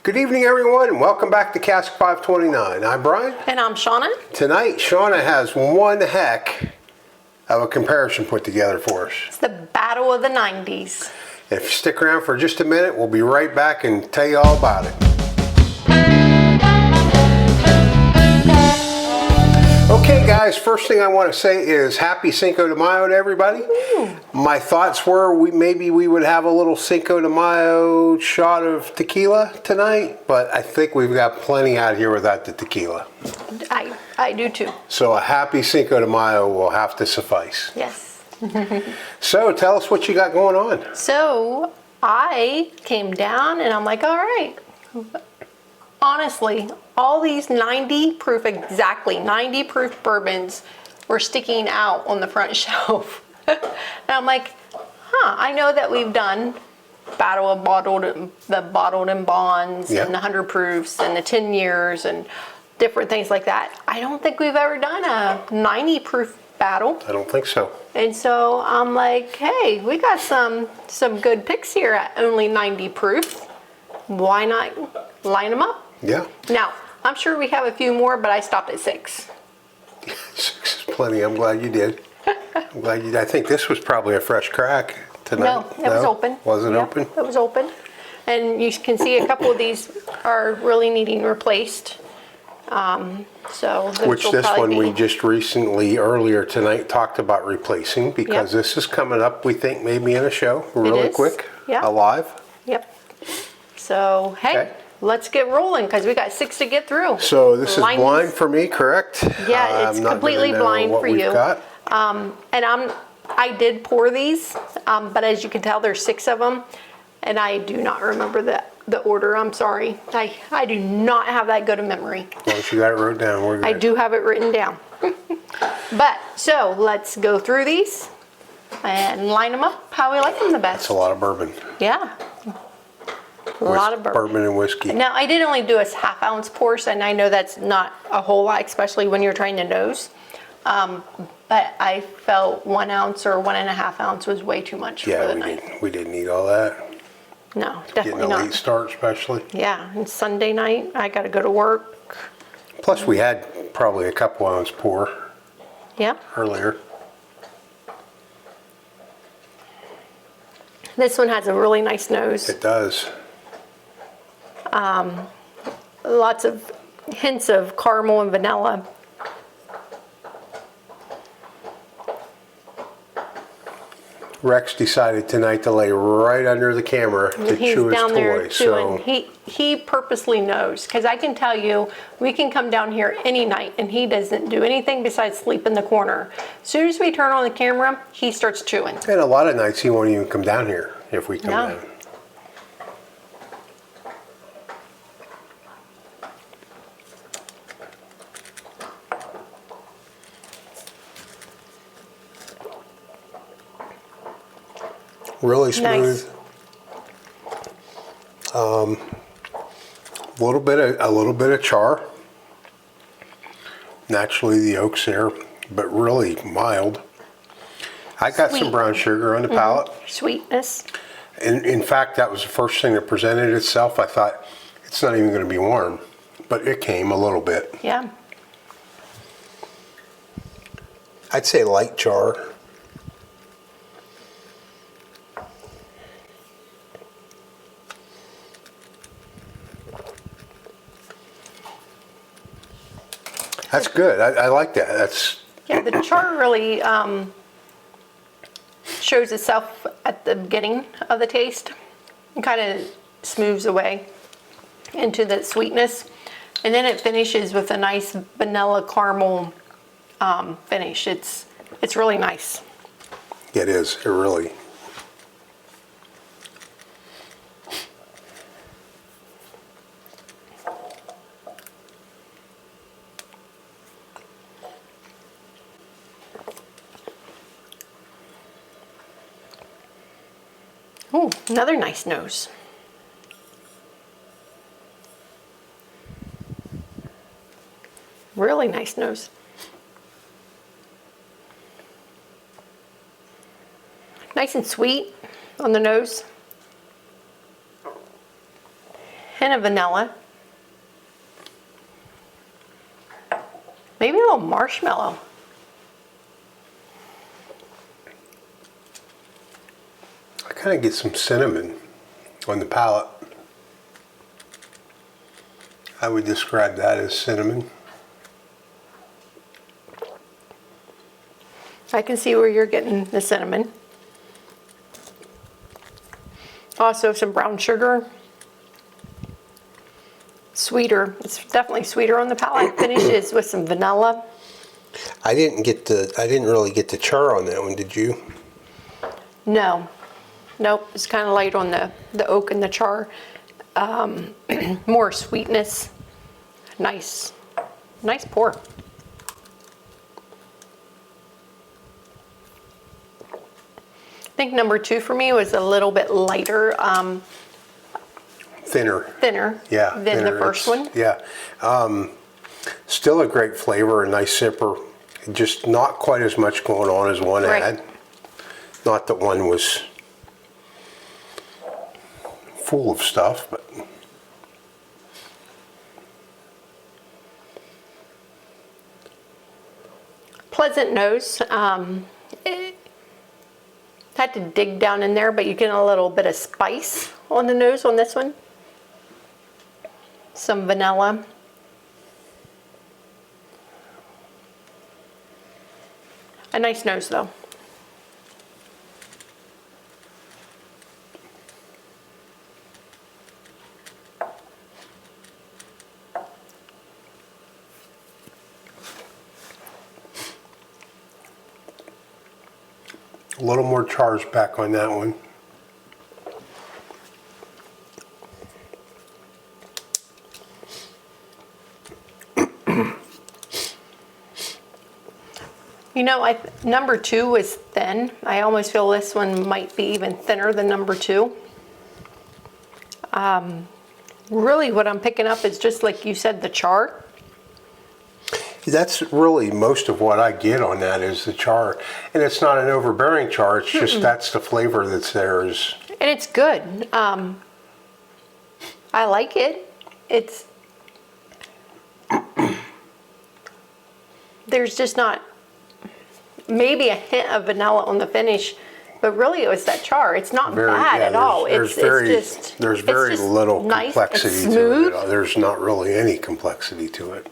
Good evening, everyone, and welcome back to Cask 529. I'm Brian. And I'm Shona. Tonight, Shona has one heck of a comparison put together for us. It's the battle of the 90s. If you stick around for just a minute, we'll be right back and tell you all about it. Okay, guys, first thing I want to say is happy Cinco de Mayo to everybody. Ooh. My thoughts were maybe we would have a little Cinco de Mayo shot of tequila tonight, but I think we've got plenty out here without the tequila. I do too. So a happy Cinco de Mayo will have to suffice. Yes. So tell us what you got going on. So I came down and I'm like, all right. Honestly, all these 90 proof, exactly 90 proof bourbons were sticking out on the front shelf. And I'm like, I know that we've done the bottled and bonds and the 100 proofs and the 10 years and different things like that. I don't think we've ever done a 90 proof battle. I don't think so. And so I'm like, hey, we got some good picks here at only 90 proof. Why not line them up? Yeah. Now, I'm sure we have a few more, but I stopped at 6. 6 is plenty. I'm glad you did. I'm glad you did. I think this was probably a fresh crack tonight. No, it was open. Was it open? It was open. And you can see a couple of these are really needing replaced. Which this one we just recently, earlier tonight, talked about replacing because this is coming up, we think, maybe in a show really quick, alive. Yep. So, hey, let's get rolling because we got 6 to get through. So this is blind for me, correct? Yeah, it's completely blind for you. And I did pour these, but as you can tell, there's 6 of them, and I do not remember the order. I'm sorry. I do not have that good a memory. Well, you got it wrote down. We're good. I do have it written down. But so let's go through these and line them up how we like them the best. That's a lot of bourbon. Yeah. A lot of bourbon and whiskey. Now, I did only do a half-ounce pour, and I know that's not a whole lot, especially when you're trying to nose. But I felt 1 ounce or 1.5 ounce was way too much for the night. We didn't need all that. No, definitely not. Getting a late start, especially. Yeah, and Sunday night, I got to go to work. Plus, we had probably a couple ounce pour. Yeah. Earlier. This one has a really nice nose. It does. Lots of hints of caramel and vanilla. Rex decided tonight to lay right under the camera to chew his toy. So he purposely knows, because I can tell you, we can come down here any night and he doesn't do anything besides sleep in the corner. As soon as we turn on the camera, he starts chewing. And a lot of nights he won't even come down here if we come down. Really smooth. Nice. A little bit of char. Naturally, the oak's there, but really mild. I got some brown sugar on the palate. Sweetness. And in fact, that was the first thing that presented itself. I thought it's not even going to be warm, but it came a little bit. Yeah. I'd say light char. That's good. I like that. The char really shows itself at the beginning of the taste and kind of smooths away into the sweetness, and then it finishes with a nice vanilla caramel finish. It's really nice. It is. It really. Ooh, another nice nose. Really nice nose. Nice and sweet on the nose. hint of vanilla. Maybe a little marshmallow. I kind of get some cinnamon on the palate. I would describe that as cinnamon. I can see where you're getting the cinnamon. Also some brown sugar. Sweeter. It's definitely sweeter on the palate. Finishes with some vanilla. I didn't really get the char on that one, did you? No. Nope. It's kind of light on the oak and the char. More sweetness. Nice pour. I think number 2 for me was a little bit lighter, Thinner. yeah, than thinner. the first one. Yeah. Still a great flavor, a nice sipper. Just not quite as much going on as one Right. had. Not that one was full of stuff, but Pleasant nose. Had to dig down in there, but you get a little bit of spice on the nose on this one. Some vanilla. A nice nose though. a little more charge back on that one. You know, number 2 was thin. I almost feel this one might be even thinner than number 2. Really what I'm picking up is just like you said, the char. That's really most of what I get on that is the char. And it's not an overbearing char, it's just that's the flavor that's there. And it's good. I like it. It's there's just not maybe a hint of vanilla on the finish, but really it was that char. It's not bad at all. There's It's very just little nice. complexity It's to smooth. it. There's not really any complexity to it.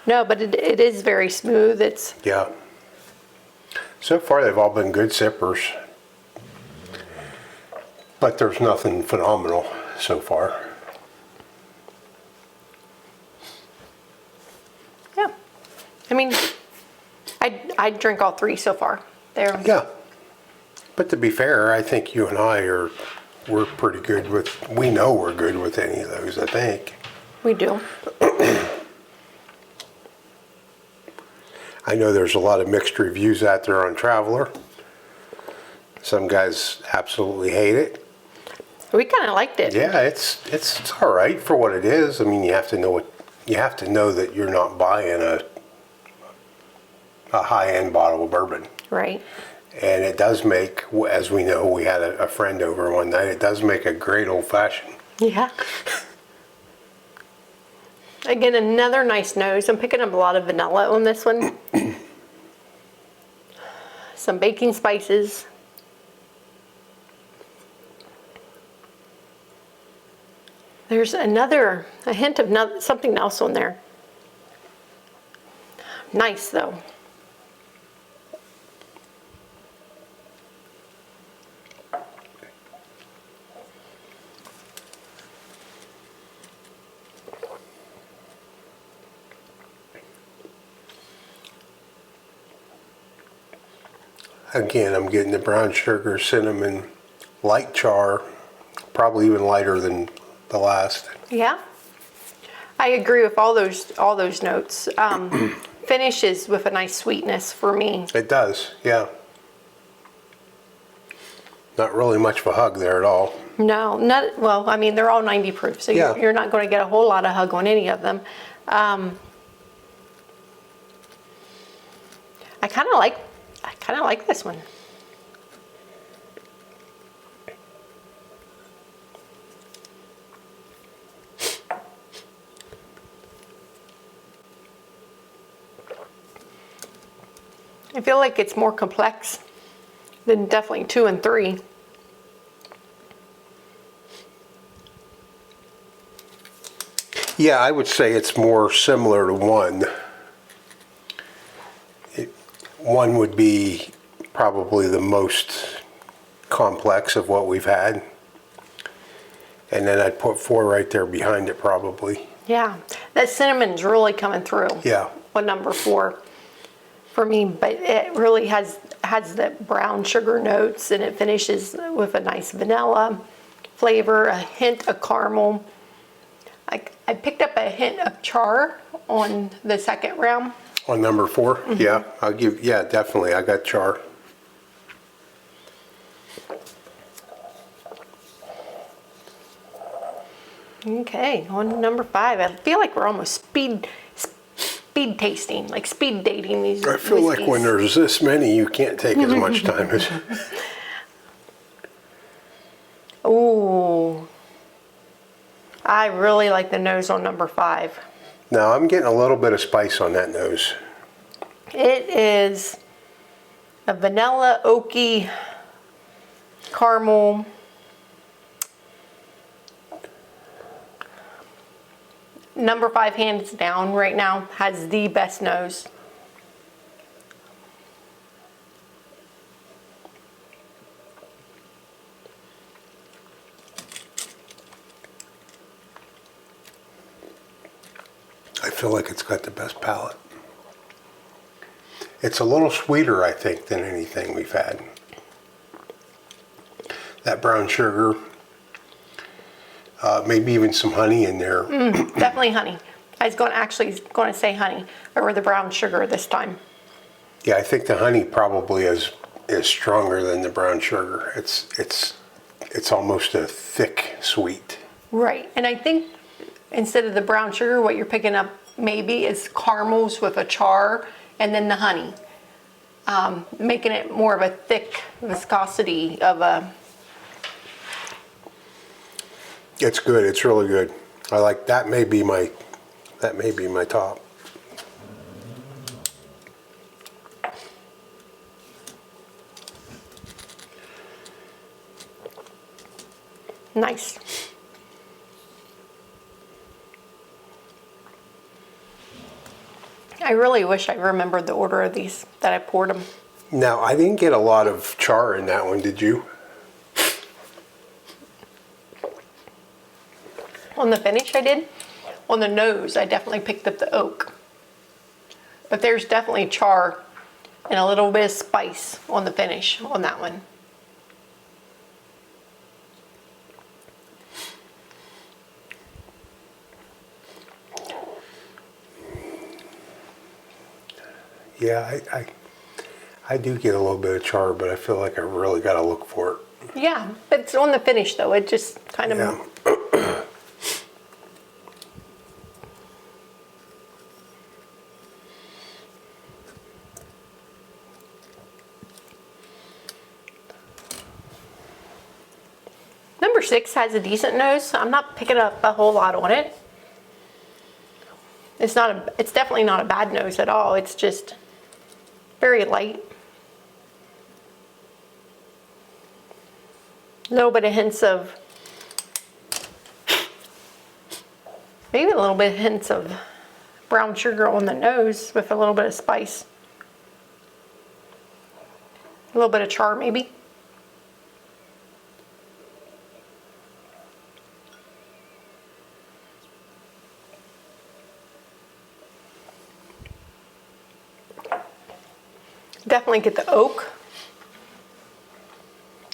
No, but it is very smooth. It's Yeah. So far they've all been good sippers. But there's nothing phenomenal so far. yeah. I mean, I'd drink all 3 so far. Yeah. But to be fair, I think you and we're pretty good we know we're good with any of those, I think. We do. I know there's a lot of mixed reviews out there on Traveler. Some guys absolutely hate it. We kind of liked it. Yeah, it's all right for what it is. I mean, you have to know that you're not buying a high-end bottle of bourbon. Right. And it does make, as we know, we had a friend over one night, it does make a great old-fashioned. Yeah. Again, another nice nose. I'm picking up a lot of vanilla on this one. Some baking spices. There's a hint of something else on there. Nice though. Again, I'm getting the brown sugar, cinnamon, light char, probably even lighter than the last. Yeah. I agree with all those notes. Finishes with a nice sweetness for me. It does, yeah. Not really much of a hug there at all. No, not well. I mean, they're all 90 proof, so Yeah. you're not going to get a whole lot of hug on any of them. I kind of like this one. I feel like it's more complex than definitely 2 and 3. Yeah, I would say it's more similar to 1. 1 would be probably the most complex of what we've had. And then I'd put 4 right there behind it probably. Yeah, that cinnamon's really coming through. Yeah. On number 4 for me, but it really has the brown sugar notes, and it finishes with a nice vanilla flavor, a hint of caramel. I picked up a hint of char on the second round. On number 4? Mm-hmm. Yeah, definitely. I got char. Okay, on number 5. I feel like we're almost speed tasting, like speed dating these I feel whiskeys. like when there's this many, you can't take as much time as... Ooh. I really like the nose on number 5. Now, I'm getting a little bit of spice on that nose. It is a vanilla, oaky, caramel. Number 5, hands down, right now, has the best nose. I feel like it's got the best palate. It's a little sweeter, I think, than anything we've had. That brown sugar, maybe even some honey in there. Definitely honey. I was going to say honey over the brown sugar this time. Yeah, I think the honey probably is stronger than the brown sugar. It's almost a thick sweet. Right, and I think instead of the brown sugar, what you're picking up maybe is caramels with a char and then the honey, making it more of a thick viscosity of a... It's good. It's really good. I like that. May be my top. Nice. I really wish I remembered the order of these that I poured them. Now, I didn't get a lot of char in that one, did you? On the finish I did. On the nose I definitely picked up the oak. But there's definitely char and a little bit of spice on the finish on that one. Yeah, I do get a little bit of char, but I feel like I really got to look for it. Yeah, but it's on the finish though. It just kind of... Yeah. Number 6 has a decent nose. I'm not picking up a whole lot on it. It's definitely not a bad nose at all. It's just very light. A little bit of hints of, maybe a little bit of hints of brown sugar on the nose with a little bit of spice. A little bit of char maybe. Definitely get the oak,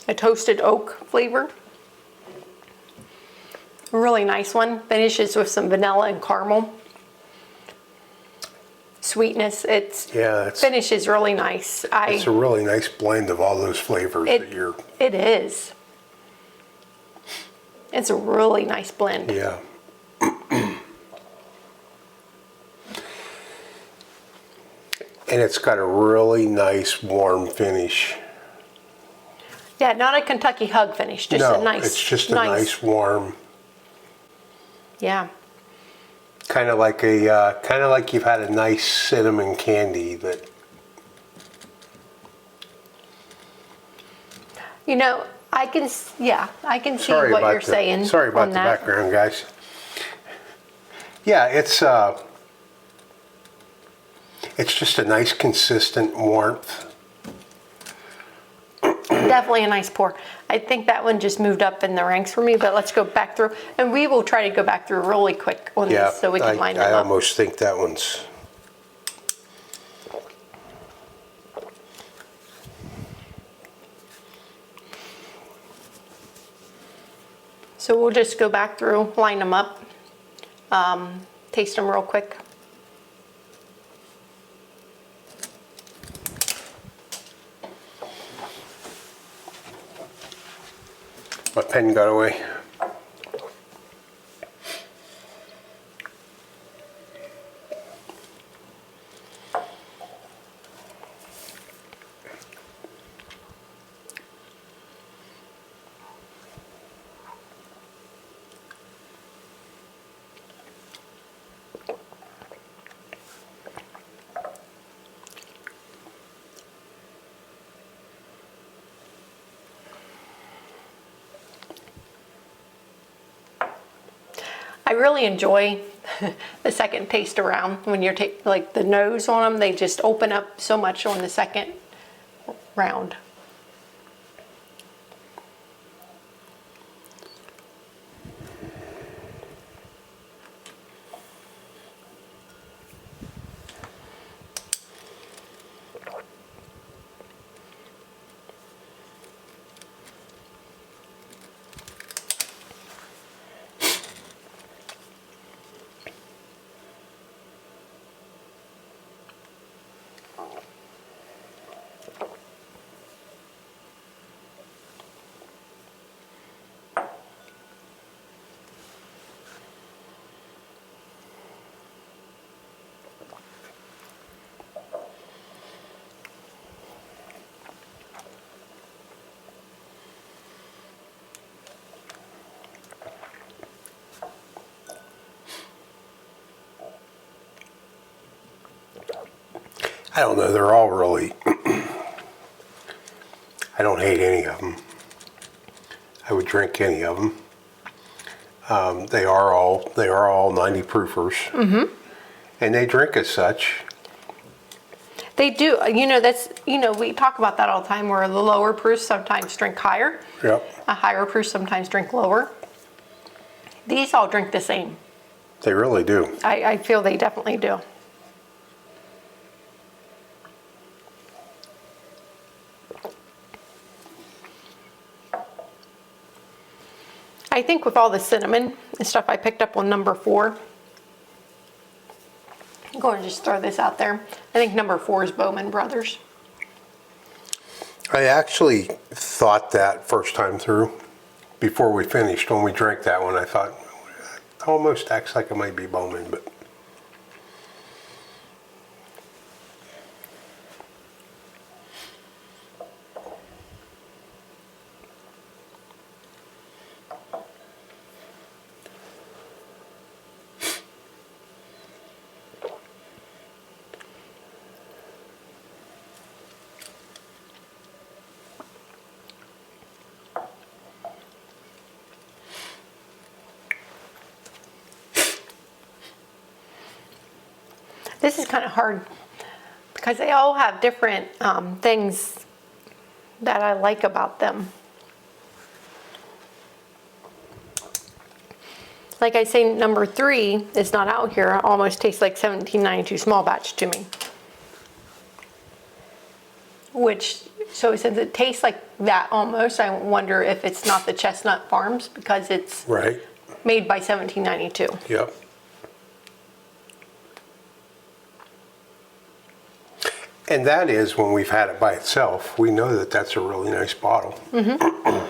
a toasted oak flavor. A really nice one. Finishes with some vanilla and caramel. Sweetness. Finishes really nice. It's a really nice blend of all those flavors that you're... It is. It's a really nice blend. Yeah. And it's got a really nice warm finish. Yeah, not a Kentucky hug finish, just a nice... it's just a nice warm... Yeah. Kind of like you've had a nice cinnamon candy that You know, I can see Sorry what about you're saying. Sorry about on the that. background, guys. Yeah, it's just a nice consistent warmth. Definitely a nice pour. I think that one just moved up in the ranks for me, but let's go back through. And we will try to go back through really quick on Yeah, this so we can line I them up. almost think that one's. So we'll just go back through, line them up, taste them real quick. My pen got away. I really enjoy the second taste around when you're like the nose on them, they just open up so much on the second round. I don't know, they're all really, I don't hate any of them. I would drink any of them. They are all 90 proofers. Mm-hmm. And they drink as such. They do, we talk about that all the time where the lower proofs sometimes drink higher. Yep. A higher proof sometimes drink lower. These all drink the same. They really do. I feel they definitely do. I think with all the cinnamon and stuff I picked up on number 4, I'm going to just throw this out there. I think number 4 is Bowman Brothers. I actually thought that first time through, before we finished, when we drank that one, I thought, it almost acts like it might be Bowman, but. This is kind of hard because they all have different things that I like about them. Like I say, number 3 is not out here. It almost tastes like 1792 small batch to me. So since it tastes like that almost, I wonder if it's not the Chestnut Farms because it's Right. made by 1792. Yep. And that is, when we've had it by itself, we know that that's a really nice bottle. Mm-hmm.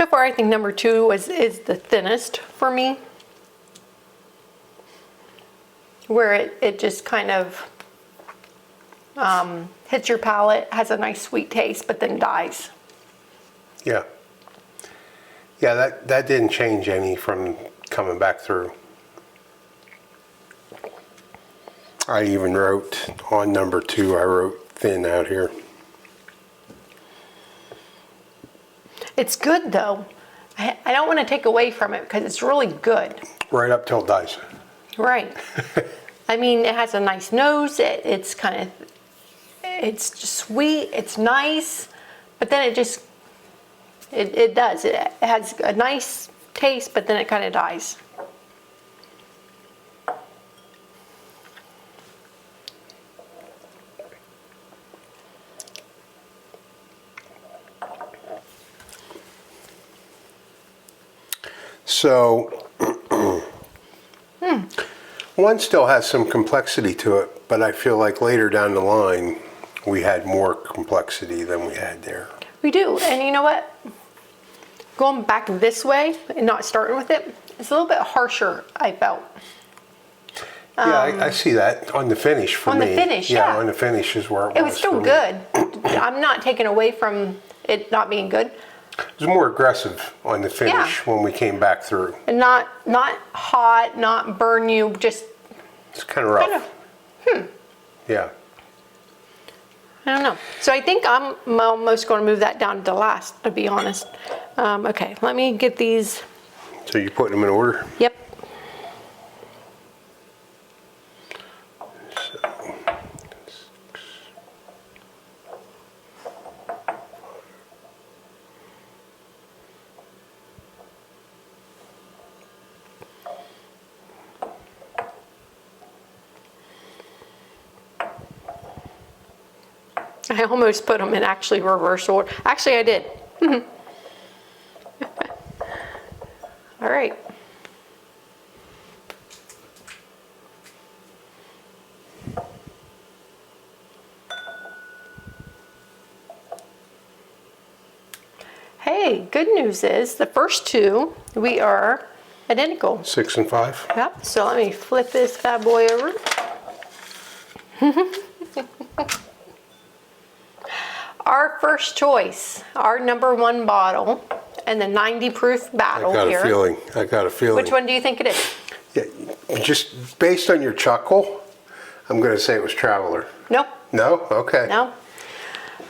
So far, I think number 2 is the thinnest for me. Where it just kind of hits your palate, has a nice sweet taste, but then dies. Yeah. Yeah, that didn't change any from coming back through. I even wrote on number 2, I wrote thin out here. It's good though. I don't want to take away from it because it's really good. Right up till it dies. Right. I mean, it has a nice nose. It's kind of, it's just sweet. It's nice, but then it just, it does. It has a nice taste, but then it kind of dies. So, one still has some complexity to it, but I feel like later down the line, we had more complexity than we had there. We do, and you know what? Going back this way and not starting with it, it's a little bit harsher, I felt. Yeah, I see that on the finish for me. On the finish, yeah. On the finish is where It was still for me. good. I'm not taking away from it not being good. It was more aggressive on the finish when we came back through. And not hot, not burn you, just It's kind of rough. kind of, Yeah. I don't know. So I think I'm almost going to move that down to last, to be honest. Okay, let me get these. So you're putting them in order? Yep. I almost put them in actually reverse order. Actually, I did. All right. Hey, good news is the first 2, we are identical. 6 and 5? Yep, so let me flip this bad boy over. Our first choice, our number 1 bottle, and the 90 proof battle I here. got a feeling. Which one do you think it is? Yeah, just based on your chuckle, I'm going to say it was Traveler. No, No? Okay. no.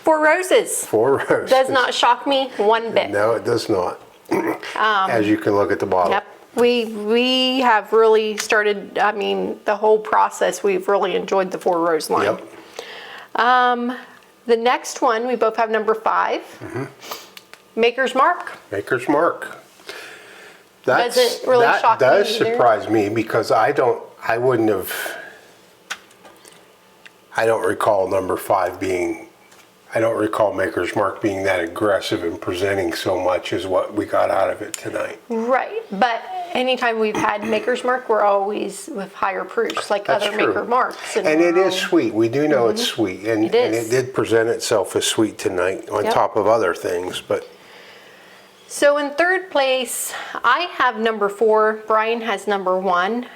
4 Roses. 4 Roses. Does not shock me one bit. No, it does not. As you can look at the bottle. Yep. We have really started, I mean, the whole process, we've really enjoyed the 4 Rose line. Yep. The next one, we both have number 5. Maker's Mark. Maker's Mark. Doesn't really shock me That does either. surprise me because I don't recall number 5 being, I don't recall Maker's Mark being that aggressive and presenting so much as what we got out of it tonight. Right, but anytime we've had Maker's Mark, we're always with higher proofs, like That's other true. Maker Marks. And it is sweet. We do know it's sweet. And It is. and it did present itself as sweet tonight on Yep. top of other things. But So in third place, I have number 4. Bryan has number 1.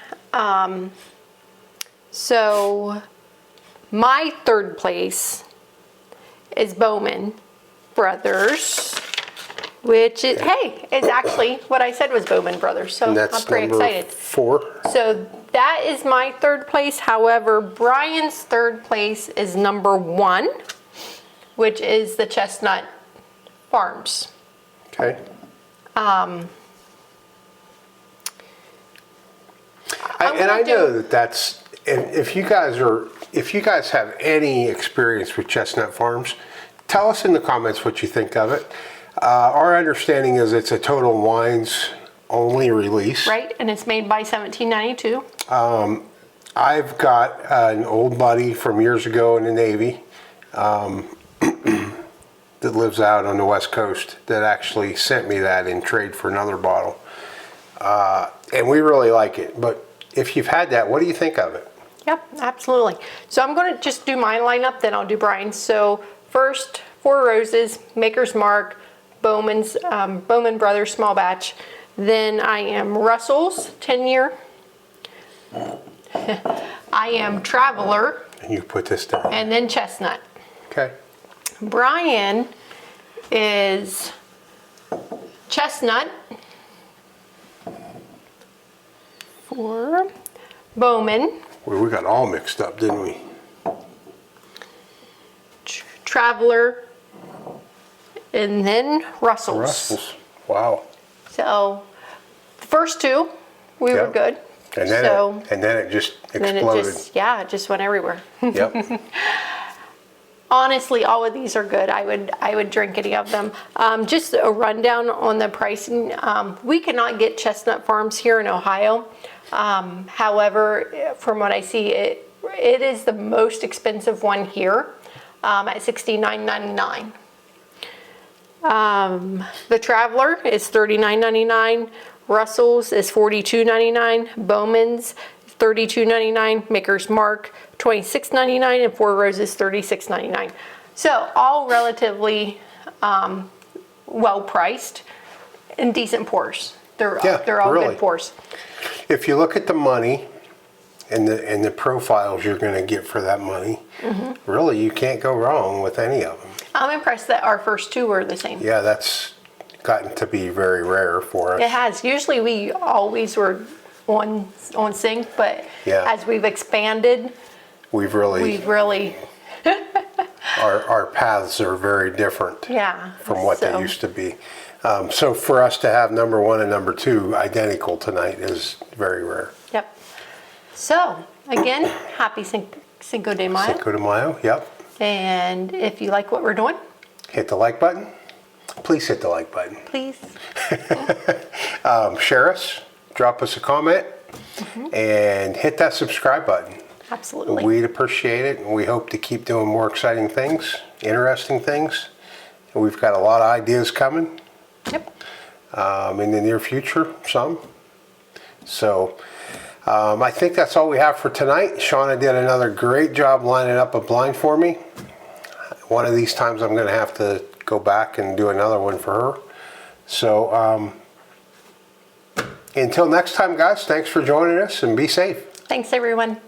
So my third place is Bowman Brothers, which is, hey, is actually what I said was Bowman Brothers. So and that's I'm pretty number excited. 4. So that is my third place. However, Bryan's third place is number 1, which is the Chestnut Farms. Okay. I know that's, if you guys have any experience with Chestnut Farms, tell us in the comments what you think of it. Our understanding is it's a Total Wines only release. Right, and it's made by 1792. I've got an old buddy from years ago in the Navy that lives out on the West Coast that actually sent me that in trade for another bottle. And we really like it. But if you've had that, what do you think of it? Yep, absolutely. So I'm going to just do my lineup, then I'll do Bryan's. So first, 4 Roses, Maker's Mark, Bowman's, Bowman Brothers small batch. Then I am Russell's 10-year. I am Traveler. And you put this down. And then Chestnut. Okay. Bryan is Chestnut for Bowman. Well, we got all mixed up, didn't we? Traveler, and then Russell's. Russell's. Wow. So the first two, we were Yep. good. And then, so, it just then exploded. it just went everywhere. Yep. Honestly, all of these are good. I would drink any of them. Just a rundown on the pricing. We cannot get Chestnut Farms here in Ohio. However, from what I see, it is the most expensive one here at $69.99. The Traveler is $39.99. Russell's is $42.99. Bowman's $32.99. Maker's Mark $26.99, and Four Roses $36.99. So all relatively well priced and decent pours. They're all really good pours. If you look at the money and the profiles you're going to get for that money, really you can't go wrong with any of them. I'm impressed that our first two were the same. Yeah, that's gotten to be very rare for us. It has. Usually we always were on sync, but Yeah. as we've expanded, We've really our paths are very different from what they used to be. So for us to have number one and number two identical tonight is very rare. Yep. So again, happy Cinco de Mayo. Cinco de Mayo, yep. And if you like what we're doing, Hit the like button. Please hit the like button. please. Share us, drop us a comment, and hit that subscribe button. Absolutely. We'd appreciate it, and we hope to keep doing more exciting things, interesting things. We've got a lot of ideas coming Yep. in the near future, some. So I think that's all we have for tonight. Shona did another great job lining up a blind for me. One of these times I'm going to have to go back and do another one for her. So until next time, guys, thanks for joining us and be safe. Thanks, everyone.